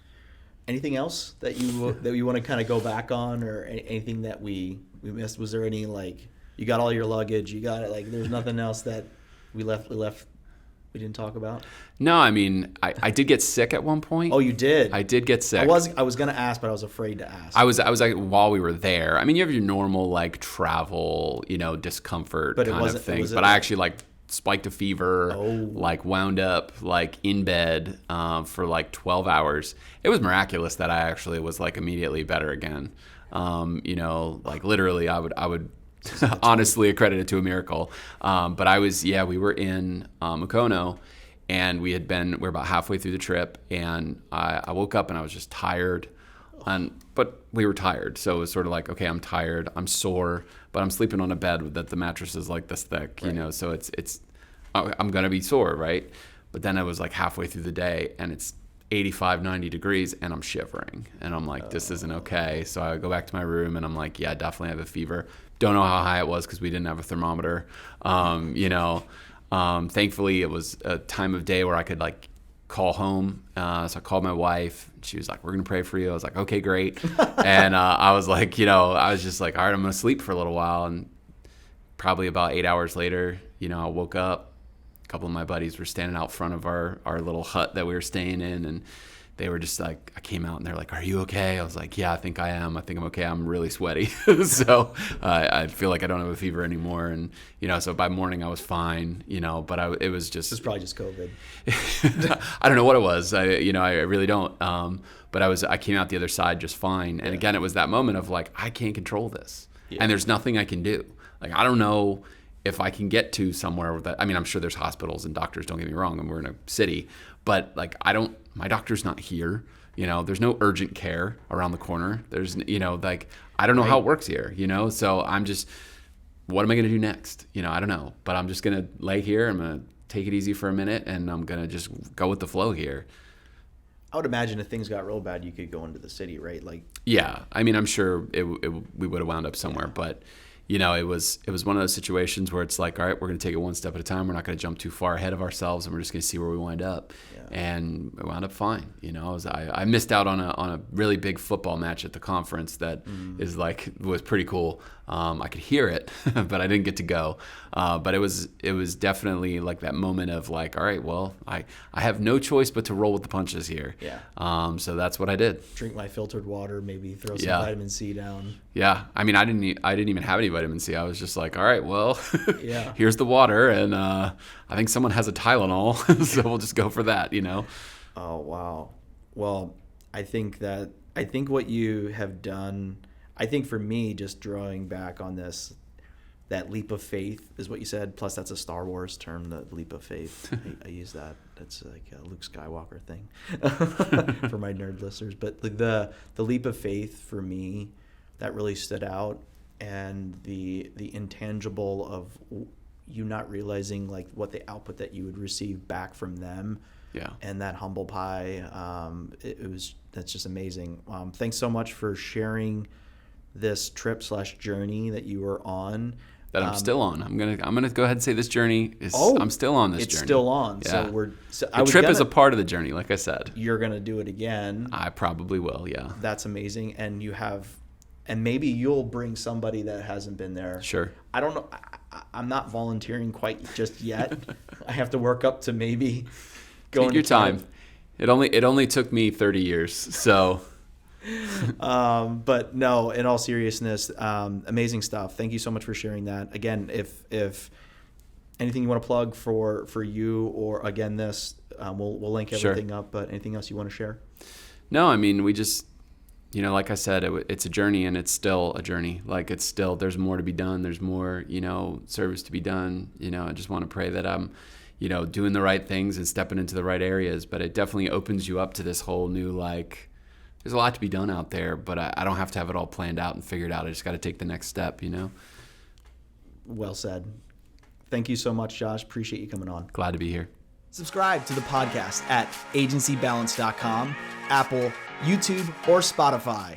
Anything else that you want to kind of go back on, or anything that we missed? Was there any, like, you got all your luggage, you got it, like, there's nothing else that we didn't talk about? No, I did get sick at one point. Oh, you did? I did get sick. I was going to ask, but I was afraid to ask. I was like, while we were there. You have your normal, like, travel, discomfort kind of thing. But I actually, like, spiked a fever, like, wound up, like, in bed for, like, 12 hours. It was miraculous that I actually was, like, immediately better again. Like, literally, I would honestly accredit it to a miracle. But we were in Mukono, and we're about halfway through the trip, and I woke up and I was just tired, but we were tired. So it was sort of like, okay, I'm tired, I'm sore, but I'm sleeping on a bed that the mattress is like this thick, right. So I'm going to be sore, right? But then I was like halfway through the day, and it's 85, 90 degrees, and I'm shivering, and I'm like, this isn't okay. So I go back to my room, and I'm like, yeah, I definitely have a fever. Don't know how high it was because we didn't have a thermometer. Thankfully, it was a time of day where I could, like, call home. So I called my wife. She was like, we're going to pray for you. I was like, okay, great. And I was like, I was just like, all right, I'm going to sleep for a little while. And probably about 8 hours later, I woke up. A couple of my buddies were standing out front of our little hut that we were staying in, and they were just like, I came out and they're like, are you okay? I was like, yeah, I think I am. I think I'm okay. I'm really sweaty. So I feel like I don't have a fever anymore. And, so by morning I was fine, but it was just. It's probably just COVID. I don't know what it was. I really don't. But I came out the other side just fine. And again, it was that moment of like, I can't control this. Yeah. And there's nothing I can do. Like, I don't know if I can get to somewhere that, I'm sure there's hospitals and doctors, don't get me wrong, and we're in a city, but like, my doctor's not here, there's no urgent care around the corner. There's, like, I don't know how it works here, so I'm just, what am I going to do next? I don't know, but I'm just going to lay here. I'm going to take it easy for a minute, and I'm going to just go with the flow here. I would imagine if things got real bad, you could go into the city, right? Like, yeah, I'm sure we would have wound up somewhere, but it was one of those situations where it's like, all right, we're going to take it one step at a time. We're not going to jump too far ahead of ourselves, and we're just going to see where we wind up. Yeah. And we wound up fine. I missed out on a really big football match at the conference that was pretty cool. I could hear it, but I didn't get to go. But it was definitely like that moment of like, all right, well, I have no choice but to roll with the punches here. Yeah. So that's what I did. Drink my filtered water, maybe throw some vitamin C down. Yeah. I didn't even have any vitamin C. I was just like, all right, well, yeah. Here's the water, and I think someone has a Tylenol, so we'll just go for that, Oh, wow. Well, I think what you have done, I think for me, just drawing back on this, that leap of faith is what you said. Plus, that's a Star Wars term, the leap of faith. I use that. That's like a Luke Skywalker thing for my nerd listeners. But the leap of faith for me, that really stood out, and the intangible of you not realizing like what the output that you would receive back from them. Yeah. And that humble pie, that's just amazing. Thanks so much for sharing this trip / journey that you were on. that I'm still on. I'm gonna go ahead and say this journey is. I'm still on this journey. It's still on. Yeah. So the trip is a part of the journey, like I said. You're gonna do it again. I probably will. Yeah. That's amazing, and and maybe you'll bring somebody that hasn't been there. Sure. I don't know. I'm not volunteering quite just yet. I have to work up to maybe going. Take your time. It only took me 30 years, so. But no, in all seriousness, amazing stuff. Thank you so much for sharing that. Again, if anything you want to plug for you, or again this, we'll link everything up. But anything else you want to share? No, I mean, we just, like I said, it's a journey, and it's still a journey. Like, it's still, there's more to be done. There's more, service to be done. I just want to pray that I'm, doing the right things and stepping into the right areas. But it definitely opens you up to this whole new, there's a lot to be done out there, but I don't have to have it all planned out and figured out. I just got to take the next step, Well said. Thank you so much, Josh. Appreciate you coming on. Glad to be here. Subscribe to the podcast at agencybalance.com, Apple, YouTube, or Spotify.